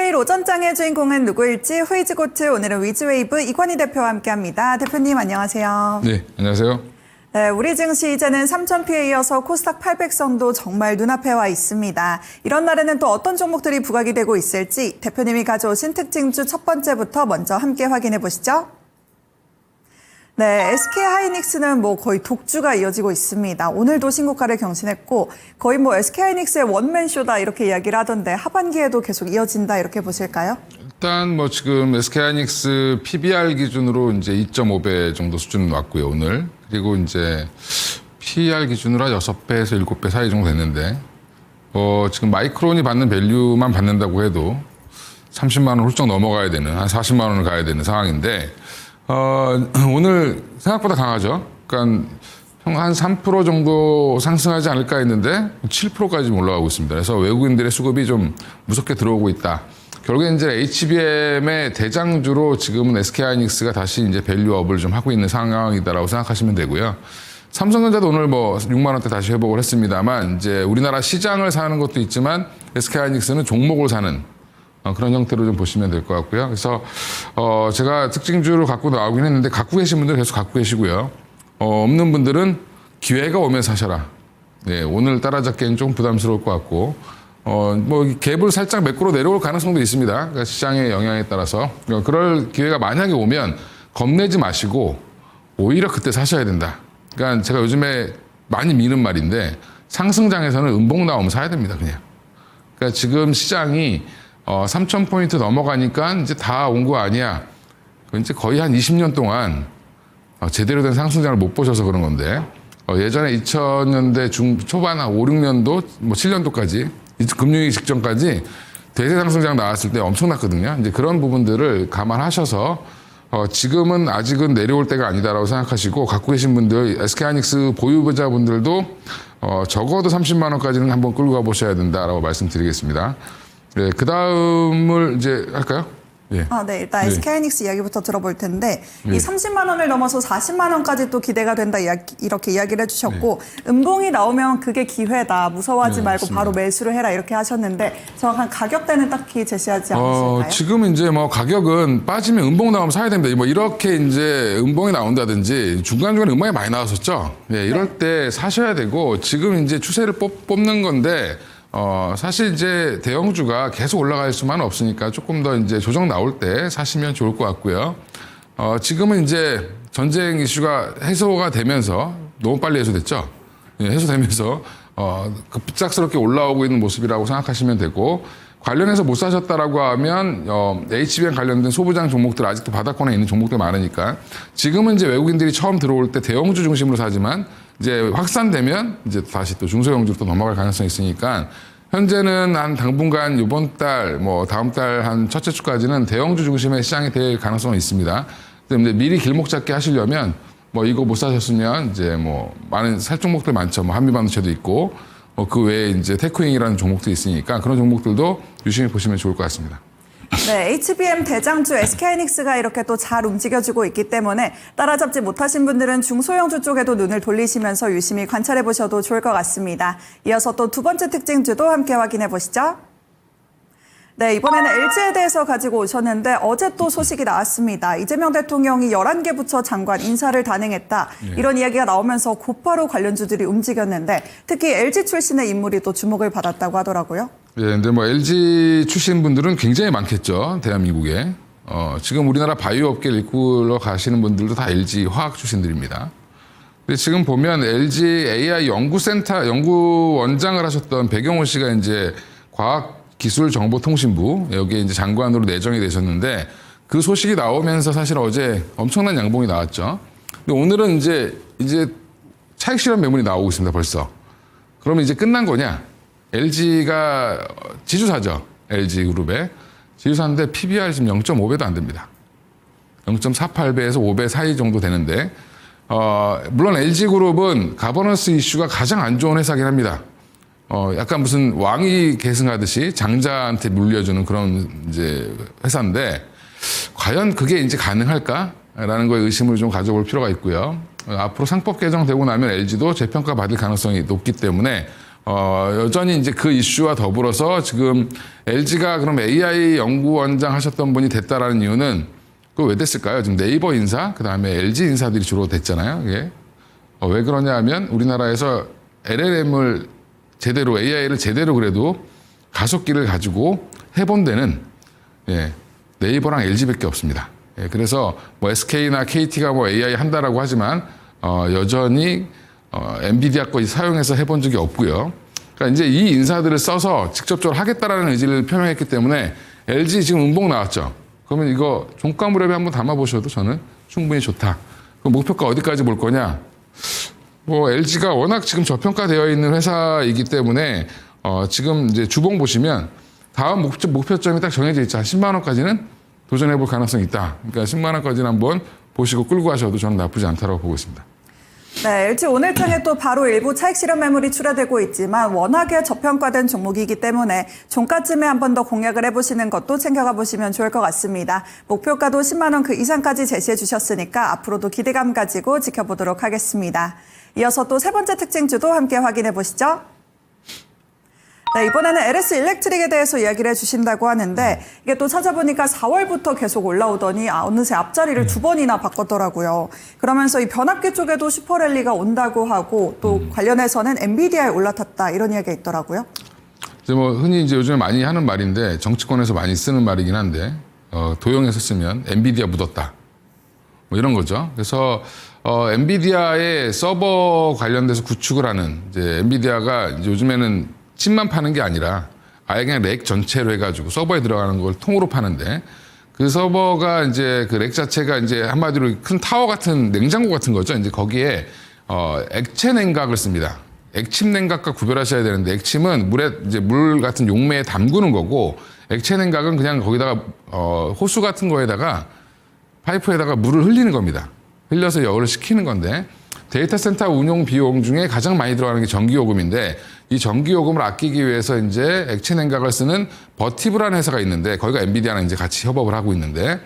화요일 오전장의 주인공은 누구일지 후이즈고트 오늘은 위즈웨이브 이권희 대표와 함께합니다. 대표님 안녕하세요. 네, 안녕하세요. 네, 우리 증시 이제는 3,000피에 이어서 코스닥 800선도 정말 눈앞에 와 있습니다. 이런 날에는 또 어떤 종목들이 부각이 되고 있을지 대표님이 가져오신 특징주 첫 번째부터 먼저 함께 확인해 보시죠. 네, SK하이닉스는 거의 독주가 이어지고 있습니다. 오늘도 신고가를 경신했고 거의 SK하이닉스의 원맨쇼다 이렇게 이야기를 하던데 하반기에도 계속 이어진다 이렇게 보실까요? 일단 지금 SK하이닉스 PBR 기준으로 이제 2.5배 정도 수준 왔고요, 오늘. 그리고 이제 PER 기준으로 한 6배에서 7배 사이 정도 됐는데 지금 마이크론이 받는 밸류만 받는다고 해도 30만 원 훌쩍 넘어가야 되는, 한 40만 원을 가야 되는 상황인데 오늘 생각보다 강하죠. 그러니까 한 3% 정도 상승하지 않을까 했는데 7%까지 올라가고 있습니다. 그래서 외국인들의 수급이 좀 무섭게 들어오고 있다. 결국에 이제 HBM의 대장주로 지금은 SK하이닉스가 다시 이제 밸류업을 좀 하고 있는 상황이다라고 생각하시면 되고요. 삼성전자도 오늘 6만 원대 다시 회복을 했습니다만 이제 우리나라 시장을 사는 것도 있지만 SK하이닉스는 종목을 사는 그런 형태로 좀 보시면 될 것 같고요. 그래서 제가 특징주를 갖고 나오긴 했는데 갖고 계신 분들은 계속 갖고 계시고요. 없는 분들은 기회가 오면 사셔라. 네, 오늘 따라잡기엔 좀 부담스러울 것 같고 갭을 살짝 매꾸로 내려올 가능성도 있습니다. 그러니까 시장의 영향에 따라서 그럴 기회가 만약에 오면 겁내지 마시고 오히려 그때 사셔야 된다. 그러니까 제가 요즘에 많이 미는 말인데 상승장에서는 음봉 나오면 사야 됩니다, 그냥. 그러니까 지금 시장이 3,000포인트 넘어가니까 이제 다 온 거 아니야. 이제 거의 한 20년 동안 제대로 된 상승장을 못 보셔서 그런 건데 예전에 2000년대 초반 한 5, 6년도, 7년도까지 금융위기 직전까지 대세 상승장 나왔을 때 엄청났거든요. 이제 그런 부분들을 감안하셔서 지금은 아직은 내려올 때가 아니다라고 생각하시고 갖고 계신 분들, SK하이닉스 보유자분들도 적어도 30만 원까지는 한번 끌고 가보셔야 된다라고 말씀드리겠습니다. 네, 그 다음을 이제 할까요? 예. 네, 일단 SK하이닉스 이야기부터 들어볼 텐데 예. 이 30만 원을 넘어서 40만 원까지 또 기대가 된다 이렇게 이야기를 해주셨고 음봉이 나오면 그게 기회다. 무서워하지 말고 맞습니다. 바로 매수를 해라 이렇게 하셨는데 정확한 가격대는 딱히 제시하지 않으실까요? 지금 이제 가격은 빠지면 음봉 나오면 사야 됩니다. 이렇게 이제 음봉이 나온다든지 중간중간에 음봉이 많이 나왔었죠. 예, 이럴 때 사셔야 되고 지금 이제 추세를 뽑는 건데 사실 이제 대형주가 계속 올라갈 수만은 없으니까 조금 더 이제 조정 나올 때 사시면 좋을 것 같고요. 지금은 이제 전쟁 이슈가 해소가 되면서 너무 빨리 해소됐죠. 예, 해소되면서 급작스럽게 올라오고 있는 모습이라고 생각하시면 되고 관련해서 못 사셨다라고 하면 HBM 관련된 소부장 종목들 아직도 바닥권에 있는 종목들 많으니까 지금은 이제 외국인들이 처음 들어올 때 대형주 중심으로 사지만 이제 확산되면 이제 다시 또 중소형주로 또 넘어갈 가능성이 있으니까 현재는 한 당분간 이번 달, 다음 달 한 첫째 주까지는 대형주 중심의 시장이 될 가능성은 있습니다. 근데 미리 길목 잡기 하시려면 이거 못 사셨으면 이제 많은 살 종목들 많죠. 한미반도체도 있고 그 외에 이제 테크윙이라는 종목도 있으니까 그런 종목들도 유심히 보시면 좋을 것 같습니다. 네, HBM 대장주 SK하이닉스가 이렇게 또 잘 움직여주고 있기 때문에 따라잡지 못하신 분들은 중소형주 쪽에도 눈을 돌리시면서 유심히 관찰해 보셔도 좋을 것 같습니다. 이어서 또 두 번째 특징주도 함께 확인해 보시죠. 네, 이번에는 LG에 대해서 가지고 오셨는데 어제 또 소식이 나왔습니다. 이재명 대통령이 11개 부처 장관 인사를 단행했다. 이런 이야기가 나오면서 곧바로 관련주들이 움직였는데 특히 LG 출신의 인물이 또 주목을 받았다고 하더라고요. 예, 근데 LG 출신 분들은 굉장히 많겠죠. 대한민국에. 지금 우리나라 바이오 업계를 이끌어 가시는 분들도 다 LG 화학 출신들입니다. 근데 지금 보면 LG AI 연구센터 연구원장을 하셨던 백영호 씨가 이제 과학기술정보통신부 여기에 이제 장관으로 내정이 되셨는데 그 소식이 나오면서 사실 어제 엄청난 양봉이 나왔죠. 근데 오늘은 이제 차익 실현 매물이 나오고 있습니다. 벌써. 그러면 이제 끝난 거냐? LG가 지주사죠. LG그룹에. 지주사인데 PBR 지금 0.5배도 안 됩니다. 0.48배에서 5배 사이 정도 되는데 물론 LG그룹은 가버넌스 이슈가 가장 안 좋은 회사긴 합니다. 약간 무슨 왕이 계승하듯이 장자한테 물려주는 그런 이제 회사인데 과연 그게 이제 가능할까라는 거에 의심을 좀 가져볼 필요가 있고요. 앞으로 상법 개정되고 나면 LG도 재평가 받을 가능성이 높기 때문에 여전히 이제 그 이슈와 더불어서 지금 LG가 그럼 AI 연구원장 하셨던 분이 됐다라는 이유는 그 왜 됐을까요? 지금 네이버 인사, 그 다음에 LG 인사들이 주로 됐잖아요. 이게. 왜 그러냐 하면 우리나라에서 LLM을 제대로, AI를 제대로 그래도 가속기를 가지고 해본 데는 네이버랑 LG밖에 없습니다. 그래서 뭐 SK나 KT가 뭐 AI 한다라고 하지만 여전히 엔비디아 거 사용해서 해본 적이 없고요. 그러니까 이제 이 인사들을 써서 직접적으로 하겠다라는 의지를 표명했기 때문에 LG 지금 음봉 나왔죠. 그러면 이거 종가 무렵에 한번 담아보셔도 저는 충분히 좋다. 그럼 목표가 어디까지 볼 거냐? 뭐 LG가 워낙 지금 저평가되어 있는 회사이기 때문에 지금 이제 주봉 보시면 다음 목표점이 딱 정해져 있죠. 10만 원까지는 도전해 볼 가능성이 있다. 그러니까 10만 원까지는 한번 보시고 끌고 가셔도 저는 나쁘지 않다고 보고 있습니다. 네, LG 오늘장에 또 바로 일부 차익 실현 매물이 출하되고 있지만 워낙에 저평가된 종목이기 때문에 종가쯤에 한 번 더 공략을 해보시는 것도 챙겨가 보시면 좋을 것 같습니다. 목표가도 10만 원 그 이상까지 제시해 주셨으니까 앞으로도 기대감 가지고 지켜보도록 하겠습니다. 이어서 또 세 번째 특징주도 함께 확인해 보시죠. 네, 이번에는 LS 일렉트릭에 대해서 이야기를 해주신다고 하는데 이게 또 찾아보니까 4월부터 계속 올라오더니 어느새 앞자리를 두 번이나 바꿨더라고요. 그러면서 이 변압기 쪽에도 슈퍼랠리가 온다고 하고 또 관련해서는 엔비디아에 올라탔다 이런 이야기가 있더라고요. 이제 뭐 흔히 이제 요즘에 많이 하는 말인데 정치권에서 많이 쓰는 말이긴 한데 도용해서 쓰면 엔비디아 묻었다. 뭐 이런 거죠. 그래서 엔비디아의 서버 관련돼서 구축을 하는 이제 엔비디아가 이제 요즘에는 칩만 파는 게 아니라 아예 그냥 렉 전체로 해가지고 서버에 들어가는 걸 통으로 파는데 그 서버가 이제 그 렉 자체가 이제 한마디로 큰 타워 같은 냉장고 같은 거죠. 이제 거기에 액체 냉각을 씁니다. 액침 냉각과 구별하셔야 되는데 액침은 물에 이제 물 같은 용매에 담그는 거고 액체 냉각은 그냥 거기다가 호수 같은 거에다가 파이프에다가 물을 흘리는 겁니다. 흘려서 열을 식히는 건데 데이터 센터 운용 비용 중에 가장 많이 들어가는 게 전기요금인데 이 전기요금을 아끼기 위해서 이제 액체 냉각을 쓰는 버티브라는 회사가 있는데 거기가 엔비디아랑 이제 같이 협업을 하고 있는데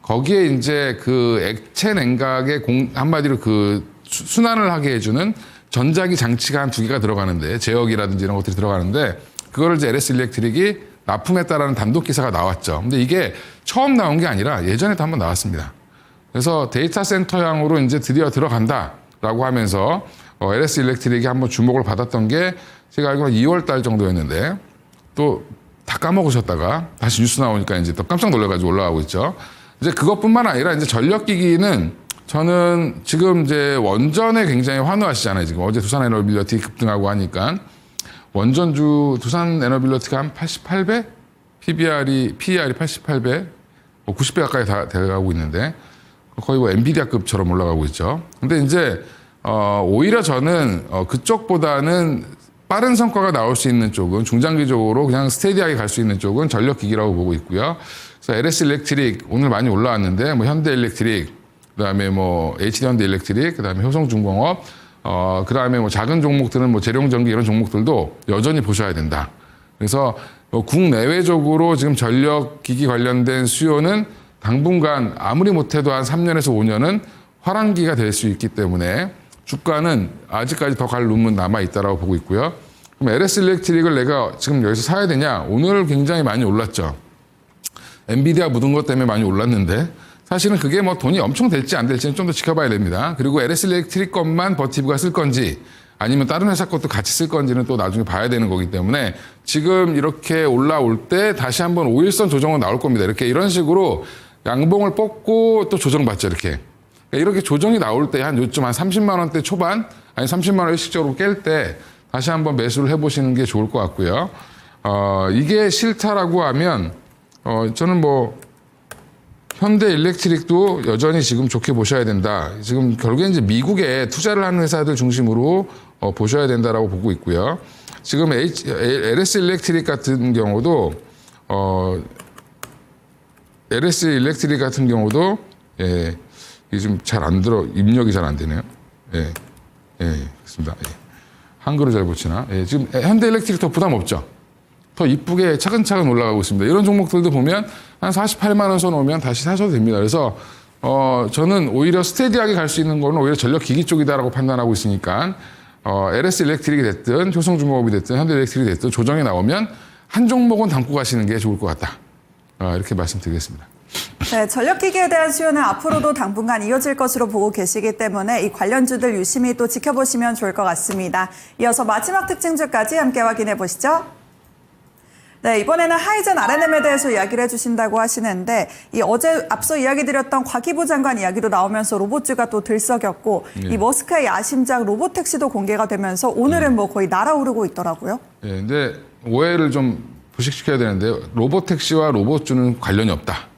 거기에 이제 그 액체 냉각의 한마디로 그 순환을 하게 해주는 전자기 장치가 한 2개가 들어가는데 제어기라든지 이런 것들이 들어가는데 그거를 이제 LS 일렉트릭이 납품했다라는 단독 기사가 나왔죠. 근데 이게 처음 나온 게 아니라 예전에도 한번 나왔습니다. 그래서 데이터 센터향으로 이제 드디어 들어간다라고 하면서 LS 일렉트릭이 한번 주목을 받았던 게 제가 알기로는 2월 달 정도였는데 또 다 까먹으셨다가 다시 뉴스 나오니까 이제 또 깜짝 놀라가지고 올라가고 있죠. 이제 그것뿐만 아니라 이제 전력기기는 저는 지금 이제 원전에 굉장히 환호하시잖아요. 지금 어제 두산 에너빌리티 급등하고 하니까 원전주 두산 에너빌리티가 한 88배? PER이 88배? 90배 가까이 다 돼가고 있는데 거의 뭐 엔비디아급처럼 올라가고 있죠. 근데 이제 오히려 저는 그쪽보다는 빠른 성과가 나올 수 있는 쪽은 중장기적으로 그냥 스테디하게 갈 수 있는 쪽은 전력기기라고 보고 있고요. 그래서 LS 일렉트릭 오늘 많이 올라왔는데 뭐 현대 일렉트릭, 그다음에 뭐 HD 현대 일렉트릭, 그다음에 효성중공업, 그다음에 뭐 작은 종목들은 뭐 재룡전기 이런 종목들도 여전히 보셔야 된다. 그래서 국내외적으로 지금 전력기기 관련된 수요는 당분간 아무리 못해도 한 3년에서 5년은 화랑기가 될 수 있기 때문에 주가는 아직까지 더 갈 룸은 남아있다고 보고 있고요. 그럼 LS 일렉트릭을 내가 지금 여기서 사야 되냐? 오늘 굉장히 많이 올랐죠. 엔비디아 묻은 것 때문에 많이 올랐는데 사실은 그게 뭐 돈이 엄청 될지 안 될지는 좀 더 지켜봐야 됩니다. 그리고 LS 일렉트릭 것만 버티브가 쓸 건지 아니면 다른 회사 것도 같이 쓸 건지는 또 나중에 봐야 되는 거기 때문에 지금 이렇게 올라올 때 다시 한번 5일선 조정은 나올 겁니다. 이렇게 이런 식으로 양봉을 뽑고 또 조정받죠. 이렇게 조정이 나올 때 한 요즘 한 30만 원대 초반 아니 30만 원 일식적으로 깰 때 다시 한번 매수를 해보시는 게 좋을 것 같고요. 이게 싫다라고 하면 저는 뭐 현대 일렉트릭도 여전히 지금 좋게 보셔야 된다. 지금 결국엔 이제 미국에 투자를 하는 회사들 중심으로 보셔야 된다라고 보고 있고요. 지금 LS 일렉트릭 같은 경우도 LS 일렉트릭 같은 경우도 예, 이게 좀 잘 안 들어 입력이 잘 안 되네요. 예, 그렇습니다. 예. 한글을 잘 붙이나? 예, 지금 현대 일렉트릭 더 부담 없죠. 더 이쁘게 차근차근 올라가고 있습니다. 이런 종목들도 보면 한 48만 원 선 오면 다시 사셔도 됩니다. 그래서 저는 오히려 스테디하게 갈 수 있는 거는 오히려 전력기기 쪽이다라고 판단하고 있으니까 LS 일렉트릭이 됐든 효성중공업이 됐든 현대일렉트릭이 됐든 조정이 나오면 한 종목은 담고 가시는 게 좋을 것 같다. 이렇게 말씀드리겠습니다. 네, 전력기기에 대한 수요는 앞으로도 당분간 이어질 것으로 보고 계시기 때문에 이 관련주들 유심히 또 지켜보시면 좋을 것 같습니다. 이어서 마지막 특징주까지 함께 확인해 보시죠. 네, 이번에는 하이젠 R&M에 대해서 이야기를 해주신다고 하시는데 이 어제 앞서 이야기 드렸던 과기부 장관 이야기도 나오면서 로봇주가 또 들썩였고 이 머스크의 야심작 로보택시도 공개가 되면서 오늘은 뭐 거의 날아오르고 있더라고요. 예, 근데 오해를 좀 부식시켜야 되는데 로보택시와 로봇주는 관련이 없다.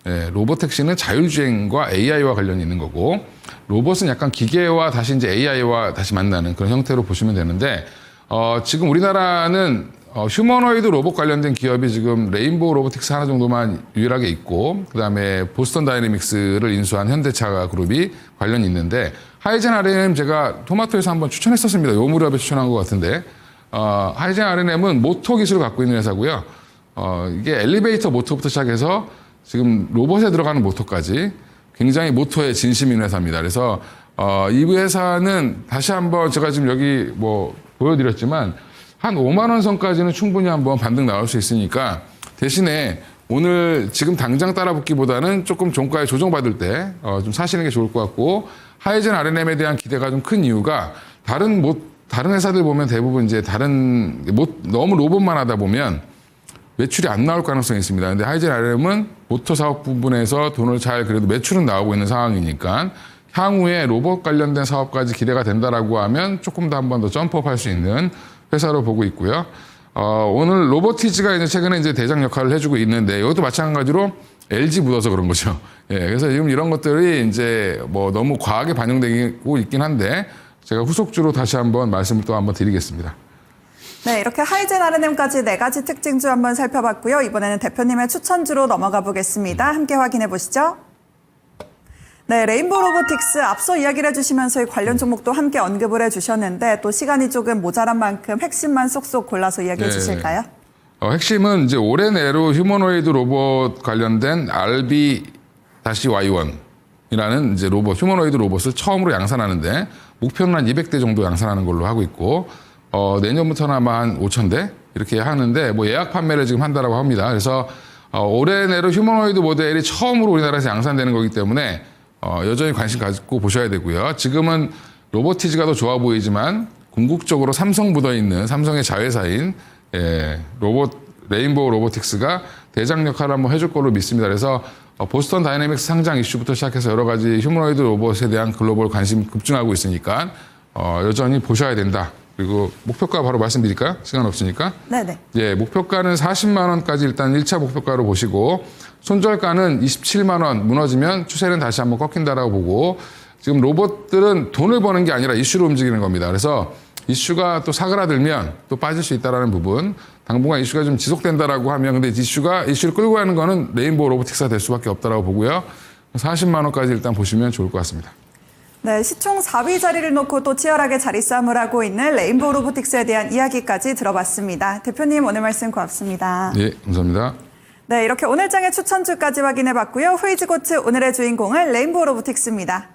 예, 로보택시는 자율주행과 AI와 관련이 있는 거고 로봇은 약간 기계와 다시 이제 AI와 다시 만나는 그런 형태로 보시면 되는데 지금 우리나라는 휴머노이드 로봇 관련된 기업이 지금 레인보우 로보틱스 하나 정도만 유일하게 있고 그다음에 보스턴 다이내믹스를 인수한 현대차 그룹이 관련이 있는데 하이젠 R&M 제가 토마토에서 한번 추천했었습니다. 요 무렵에 추천한 것 같은데 하이젠 R&M은 모터 기술을 갖고 있는 회사고요. 이게 엘리베이터 모터부터 시작해서 지금 로봇에 들어가는 모터까지 굉장히 모터에 진심인 회사입니다. 그래서 이 회사는 다시 한번 제가 지금 여기 뭐 보여드렸지만 한 5만 원 선까지는 충분히 한번 반등 나올 수 있으니까 대신에 오늘 지금 당장 따라붙기보다는 조금 종가에 조정받을 때 좀 사시는 게 좋을 것 같고 하이젠 R&M에 대한 기대가 좀 큰 이유가 다른 회사들 보면 대부분 이제 너무 로봇만 하다 보면 매출이 안 나올 가능성이 있습니다. 근데 하이젠 R&M은 모터 사업 부분에서 돈을 잘 그래도 매출은 나오고 있는 상황이니까 향후에 로봇 관련된 사업까지 기대가 된다라고 하면 조금 더 한 번 더 점프업 할 수 있는 회사로 보고 있고요. 오늘 로보티즈가 이제 최근에 이제 대장 역할을 해주고 있는데 이것도 마찬가지로 LG 묻어서 그런 거죠. 예, 그래서 지금 이런 것들이 이제 뭐 너무 과하게 반영되고 있긴 한데 제가 후속주로 다시 한번 말씀을 또 한번 드리겠습니다. 네, 이렇게 하이젠 R&M까지 4가지 특징주 한번 살펴봤고요. 이번에는 대표님의 추천주로 넘어가 보겠습니다. 함께 확인해 보시죠. 네, 레인보우 로보틱스 앞서 이야기를 해주시면서 이 관련 종목도 함께 언급을 해주셨는데 또 시간이 조금 모자란 만큼 핵심만 쏙쏙 골라서 이야기해 주실까요? 핵심은 이제 올해 내로 휴머노이드 로봇 관련된 RB-Y1이라는 이제 휴머노이드 로봇을 처음으로 양산하는데 목표는 한 200대 정도 양산하는 걸로 하고 있고 내년부터는 아마 한 5,000대 이렇게 하는데 뭐 예약 판매를 지금 한다라고 합니다. 그래서 올해 내로 휴머노이드 모델이 처음으로 우리나라에서 양산되는 거기 때문에 여전히 관심 가지고 보셔야 되고요. 지금은 로보티즈가 더 좋아 보이지만 궁극적으로 삼성 묻어있는 삼성의 자회사인 레인보우 로보틱스가 대장 역할을 한번 해줄 걸로 믿습니다. 그래서 보스턴 다이내믹스 상장 이슈부터 시작해서 여러 가지 휴머노이드 로봇에 대한 글로벌 관심 급증하고 있으니까 여전히 보셔야 된다. 그리고 목표가 바로 말씀드릴까요? 시간 없으니까. 네네. 예, 목표가는 40만 원까지 일단 1차 목표가로 보시고 손절가는 27만 원 무너지면 추세는 다시 한번 꺾인다라고 보고 지금 로봇들은 돈을 버는 게 아니라 이슈로 움직이는 겁니다. 그래서 이슈가 또 사그라들면 또 빠질 수 있다라는 부분 당분간 이슈가 좀 지속된다라고 하면 근데 이슈를 끌고 가는 거는 레인보우 로보틱스가 될 수밖에 없다라고 보고요. 40만 원까지 일단 보시면 좋을 것 같습니다. 네, 시총 4위 자리를 놓고 또 치열하게 자리 싸움을 하고 있는 레인보우 로보틱스에 대한 이야기까지 들어봤습니다. 대표님 오늘 말씀 고맙습니다. 예, 감사합니다. 네, 이렇게 오늘 장의 추천주까지 확인해봤고요. 후이즈고트 오늘의 주인공은 레인보우 로보틱스입니다.